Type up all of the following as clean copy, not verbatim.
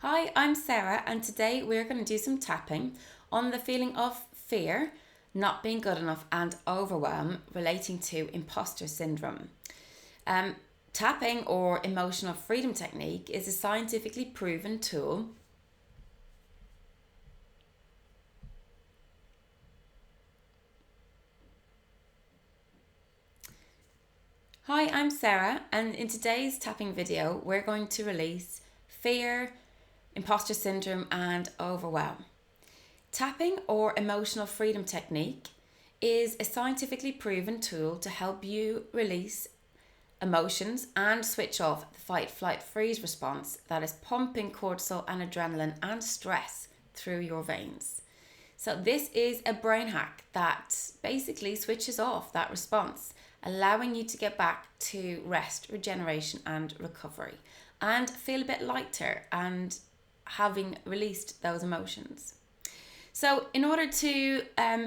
Hi, I'm Sarah, and today we're going to do some tapping on the feeling of fear, not being good enough, and overwhelm relating to imposter syndrome. Tapping or emotional freedom technique is a scientifically proven tool. Hi, I'm Sarah, and in today's tapping video, we're going to release fear, imposter syndrome, and overwhelm. Tapping or emotional freedom technique is a scientifically proven tool to help you release emotions and switch off the fight, flight, freeze response that is pumping cortisol and adrenaline and stress through your veins. So, this is a brain hack that basically switches off that response, allowing you to get back to rest, regeneration, and recovery and feel a bit lighter and having released those emotions. So, in order to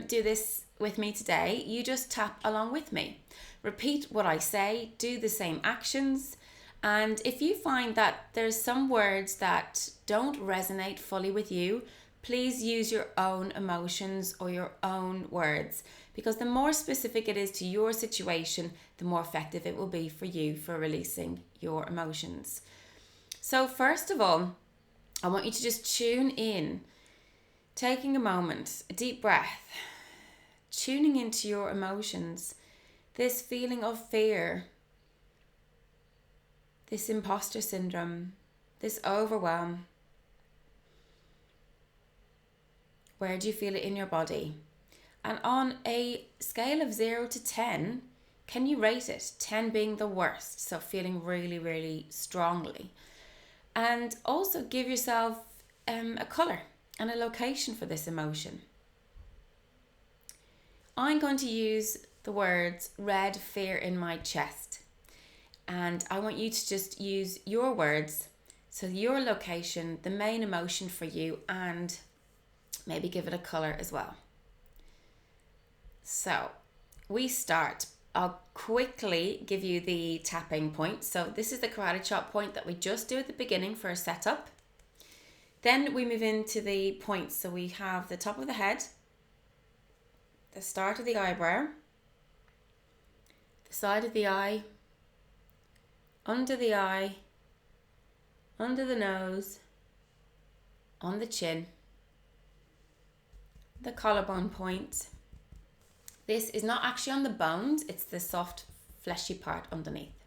do this with me today, you just tap along with me. Repeat what I say, do the same actions, and if you find that there's some words that don't resonate fully with you, please use your own emotions or your own words, because the more specific it is to your situation, the more effective it will be for you for releasing your emotions. So, first of all, I want you to just tune in, taking a moment, a deep breath, tuning into your emotions, this feeling of fear, this imposter syndrome, this overwhelm. Where do you feel it in your body? And on a scale of 0 to 10, can you rate it? 10 being the worst, so feeling really, really strongly. And also give yourself a colour and a location for this emotion. I'm going to use the words red fear in my chest. And I want you to just use your words, so your location, the main emotion for you, and maybe give it a colour as well. So we start. I'll quickly give you the tapping point. So this is the karate chop point that we just do at the beginning for a setup. Then we move into the points. So we have the top of the head, the start of the eyebrow, the side of the eye, under the eye, under the nose, on the chin, the collarbone point. This is not actually on the bones, it's the soft fleshy part underneath.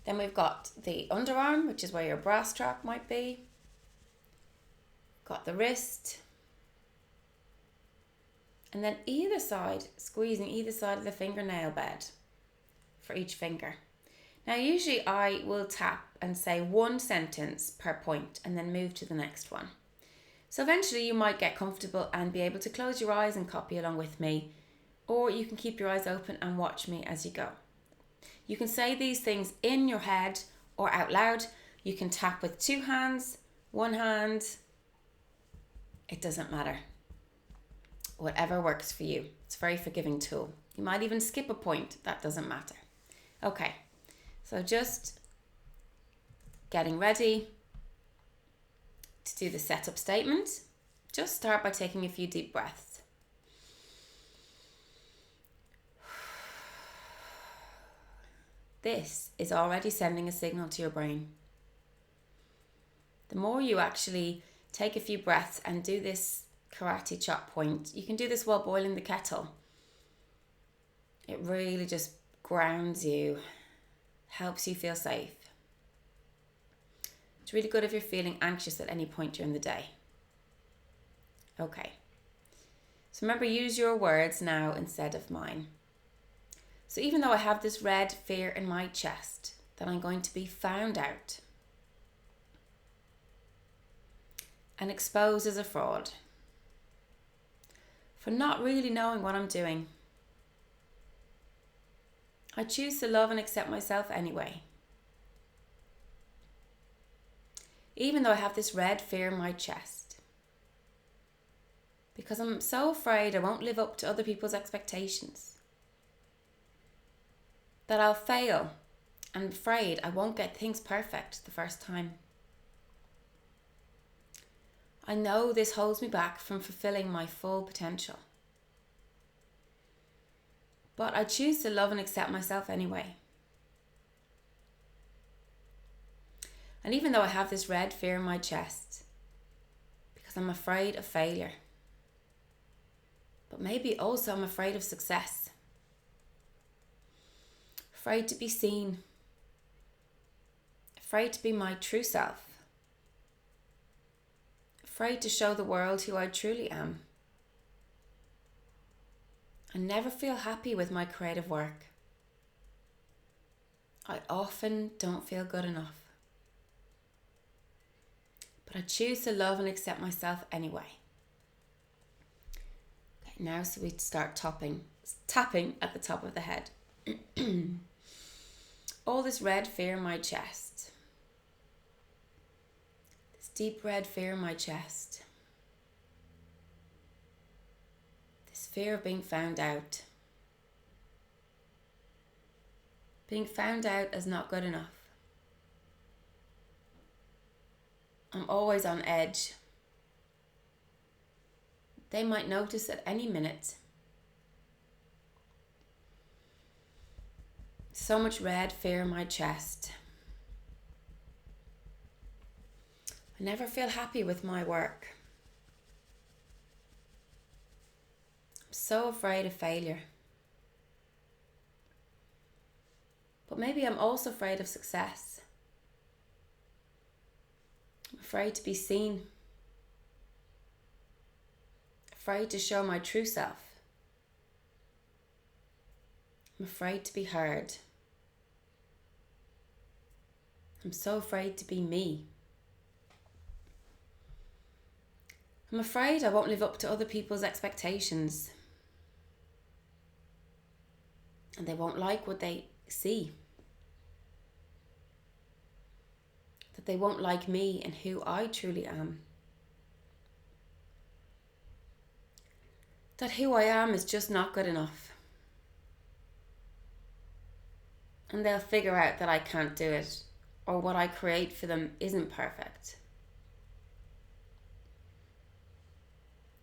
Then we've got the underarm, which is where your bra strap might be. Got the wrist. And then either side, squeezing either side of the fingernail bed for each finger. Now usually I will tap and say one sentence per point and then move to the next one. So eventually you might get comfortable and be able to close your eyes and copy along with me, or you can keep your eyes open and watch me as you go. You can say these things in your head or out loud. You can tap with 2 hands, 1 hand. It doesn't matter. Whatever works for you. It's a very forgiving tool. You might even skip a point. That doesn't matter. Okay, so just getting ready to do the setup statement. Just start by taking a few deep breaths. This is already sending a signal to your brain. The more you actually take a few breaths and do this karate chop point, you can do this while boiling the kettle. It really just grounds you, helps you feel safe. It's really good if you're feeling anxious at any point during the day. Okay. So remember, use your words now instead of mine. So even though I have this red fear in my chest that I'm going to be found out and exposed as a fraud for not really knowing what I'm doing, I choose to love and accept myself anyway. Even though I have this red fear in my chest, because I'm so afraid I won't live up to other people's expectations, that I'll fail, and afraid I won't get things perfect the first time. I know this holds me back from fulfilling my full potential. But I choose to love and accept myself anyway. And even though I have this red fear in my chest, because I'm afraid of failure, but maybe also I'm afraid of success, afraid to be seen, afraid to be my true self, afraid to show the world who I truly am. I never feel happy with my creative work. I often don't feel good enough. But I choose to love and accept myself anyway. Okay, now so we start tapping at the top of the head. All this red fear in my chest. This deep red fear in my chest. This fear of being found out. Being found out as not good enough. I'm always on edge. They might notice at any minute. So much red fear in my chest. I never feel happy with my work. I'm so afraid of failure. But maybe I'm also afraid of success. I'm afraid to be seen. Afraid to show my true self. I'm afraid to be heard. I'm so afraid to be me. I'm afraid I won't live up to other people's expectations. And they won't like what they see. That they won't like me and who I truly am. That who I am is just not good enough. And they'll figure out that I can't do it, or what I create for them isn't perfect.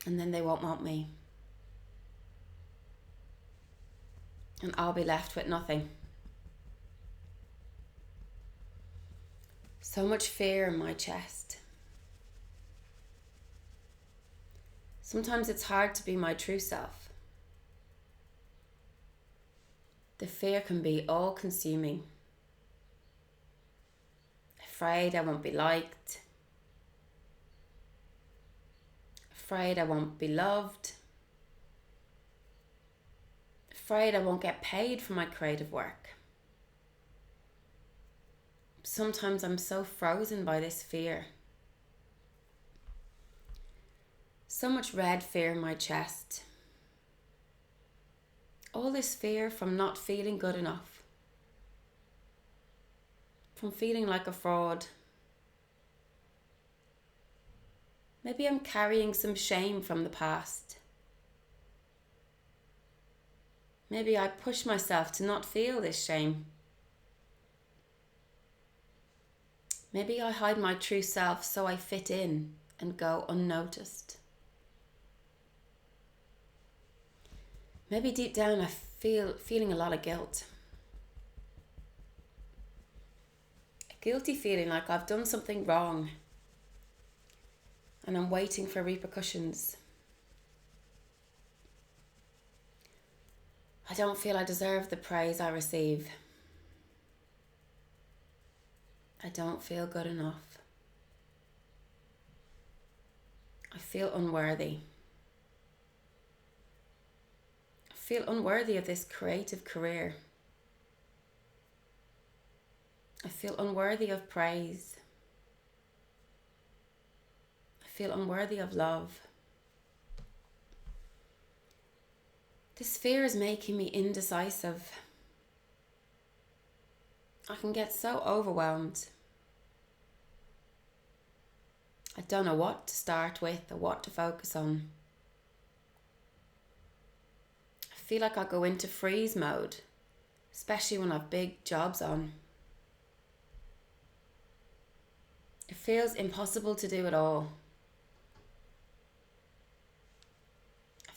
And then they won't want me. And I'll be left with nothing. So much fear in my chest. Sometimes it's hard to be my true self. The fear can be all-consuming. Afraid I won't be liked. Afraid I won't be loved. Afraid I won't get paid for my creative work. Sometimes I'm so frozen by this fear. So much red fear in my chest. All this fear from not feeling good enough. From feeling like a fraud. Maybe I'm carrying some shame from the past. Maybe I push myself to not feel this shame. Maybe I hide my true self so I fit in and go unnoticed. Maybe deep down I feeling a lot of guilt. A guilty feeling like I've done something wrong and I'm waiting for repercussions. I don't feel I deserve the praise I receive. I don't feel good enough. I feel unworthy. I feel unworthy of this creative career. I feel unworthy of praise. I feel unworthy of love. This fear is making me indecisive. I can get so overwhelmed. I don't know what to start with or what to focus on. I feel like I go into freeze mode, especially when I have big jobs on. It feels impossible to do it all.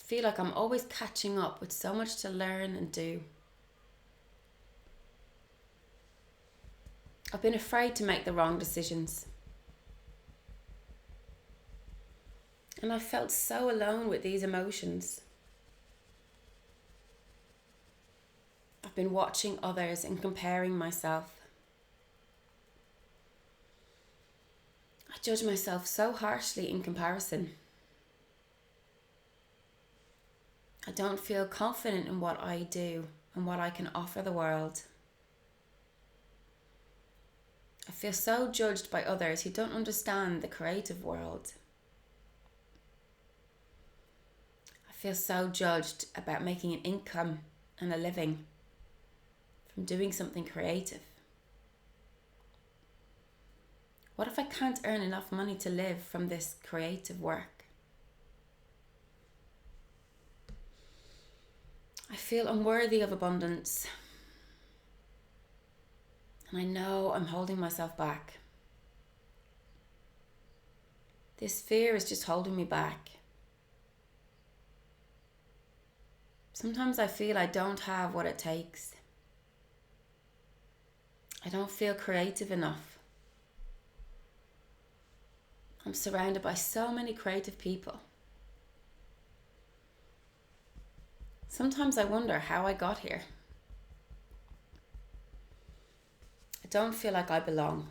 feel like I'm always catching up with so much to learn and do. I've been afraid to make the wrong decisions. And I felt so alone with these emotions. I've been watching others and comparing myself. I judge myself so harshly in comparison. I don't feel confident in what I do and what I can offer the world. I feel so judged by others who don't understand the creative world. I feel so judged about making an income and a living from doing something creative. What if I can't earn enough money to live from this creative work? I feel unworthy of abundance. And I know I'm holding myself back. This fear is just holding me back. Sometimes I feel I don't have what it takes. I don't feel creative enough. I'm surrounded by so many creative people. Sometimes I wonder how I got here. I don't feel like I belong.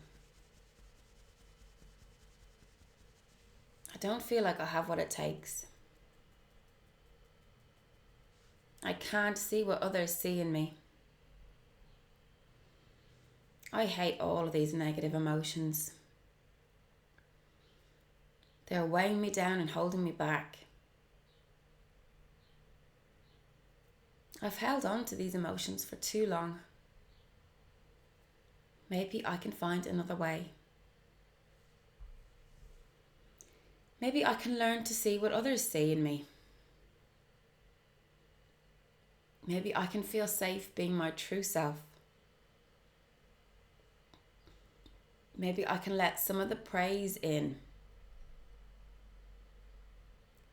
I don't feel like I have what it takes. I can't see what others see in me. I hate all of these negative emotions. They're weighing me down and holding me back. I've held on to these emotions for too long. Maybe I can find another way. Maybe I can learn to see what others see in me. Maybe I can feel safe being my true self. Maybe I can let some of the praise in.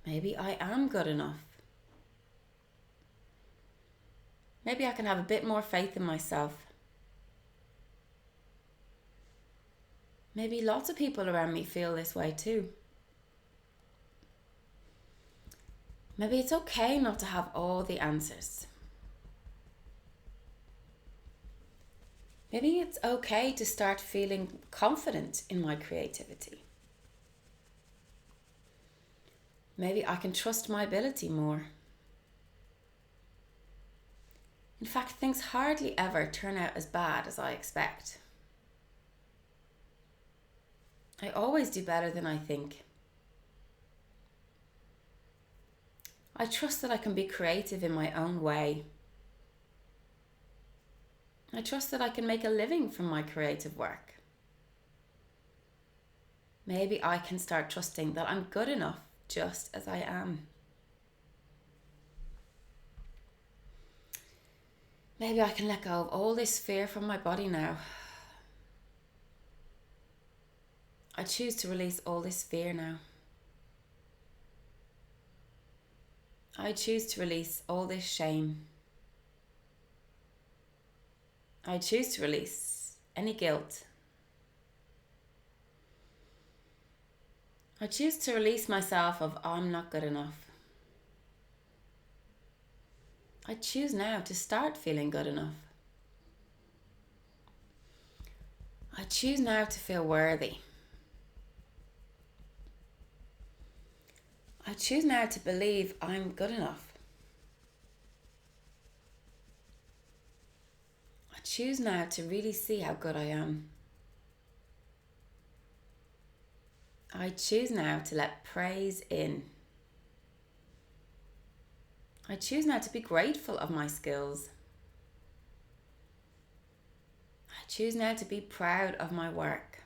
Maybe I am good enough. Maybe I can have a bit more faith in myself. Maybe lots of people around me feel this way too. Maybe it's okay not to have all the answers. Maybe it's okay to start feeling confident in my creativity. Maybe I can trust my ability more. In fact, things hardly ever turn out as bad as I expect. I always do better than I think. I trust that I can be creative in my own way. I trust that I can make a living from my creative work. Maybe I can start trusting that I'm good enough just as I am. Maybe I can let go of all this fear from my body now. I choose to release all this fear now. I choose to release all this shame. I choose to release any guilt. I choose to release myself of I'm not good enough. I choose now to start feeling good enough. I choose now to feel worthy. I choose now to believe I'm good enough. I choose now to really see how good I am. I choose now to let praise in. I choose now to be grateful of my skills. I choose now to be proud of my work.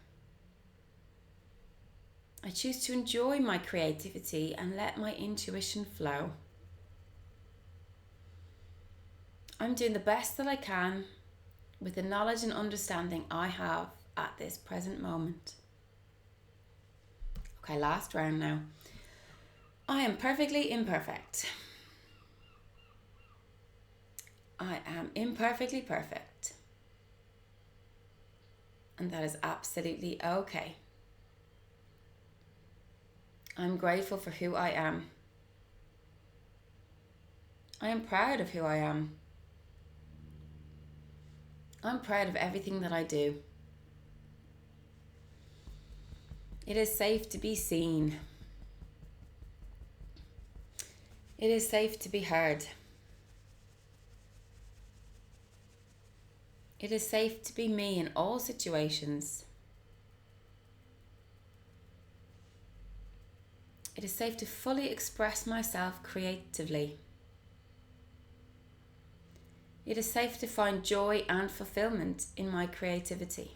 I choose to enjoy my creativity and let my intuition flow. I'm doing the best that I can with the knowledge and understanding I have at this present moment. Okay, last round now. I am perfectly imperfect. I am imperfectly perfect. And that is absolutely okay. I'm grateful for who I am. I am proud of who I am. I'm proud of everything that I do. It is safe to be seen. It is safe to be heard. It is safe to be me in all situations. It is safe to fully express myself creatively. It is safe to find joy and fulfillment in my creativity.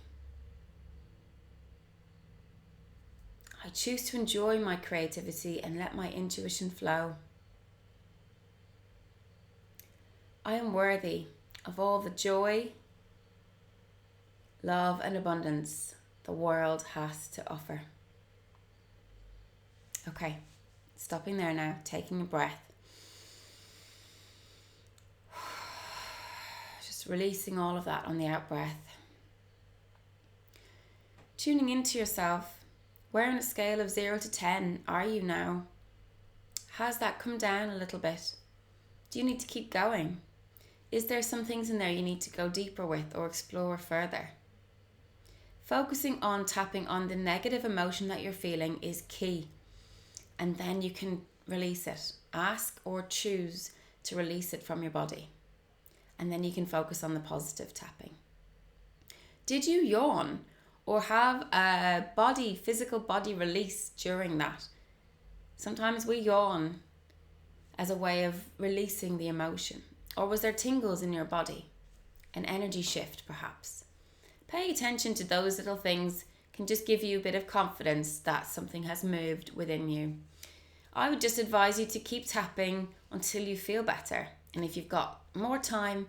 I choose to enjoy my creativity and let my intuition flow. I am worthy of all the joy, love, and abundance the world has to offer. Okay, stopping there now, taking a breath. Just releasing all of that on the out breath. Tuning into yourself. Where on a scale of 0 to 10 are you now? Has that come down a little bit? Do you need to keep going? Is there some things in there you need to go deeper with or explore further? Focusing on tapping on the negative emotion that you're feeling is key. And then you can release it. Ask or choose to release it from your body. And then you can focus on the positive tapping. Did you yawn or have a physical body release during that? Sometimes we yawn as a way of releasing the emotion. Or was there tingles in your body? An energy shift perhaps? Paying attention to those little things can just give you a bit of confidence that something has moved within you. I would just advise you to keep tapping until you feel better. And if you've got more time,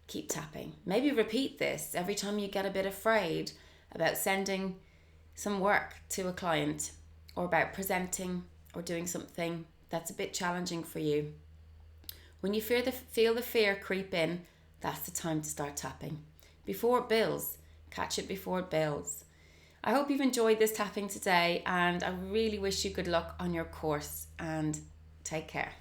keep tapping. Maybe repeat this every time you get a bit afraid about sending some work to a client or about presenting or doing something that's a bit challenging for you. When you feel the fear creep in, that's the time to start tapping. Before it builds, catch it before it builds. I hope you've enjoyed this tapping today, and I really wish you good luck on your course, and take care.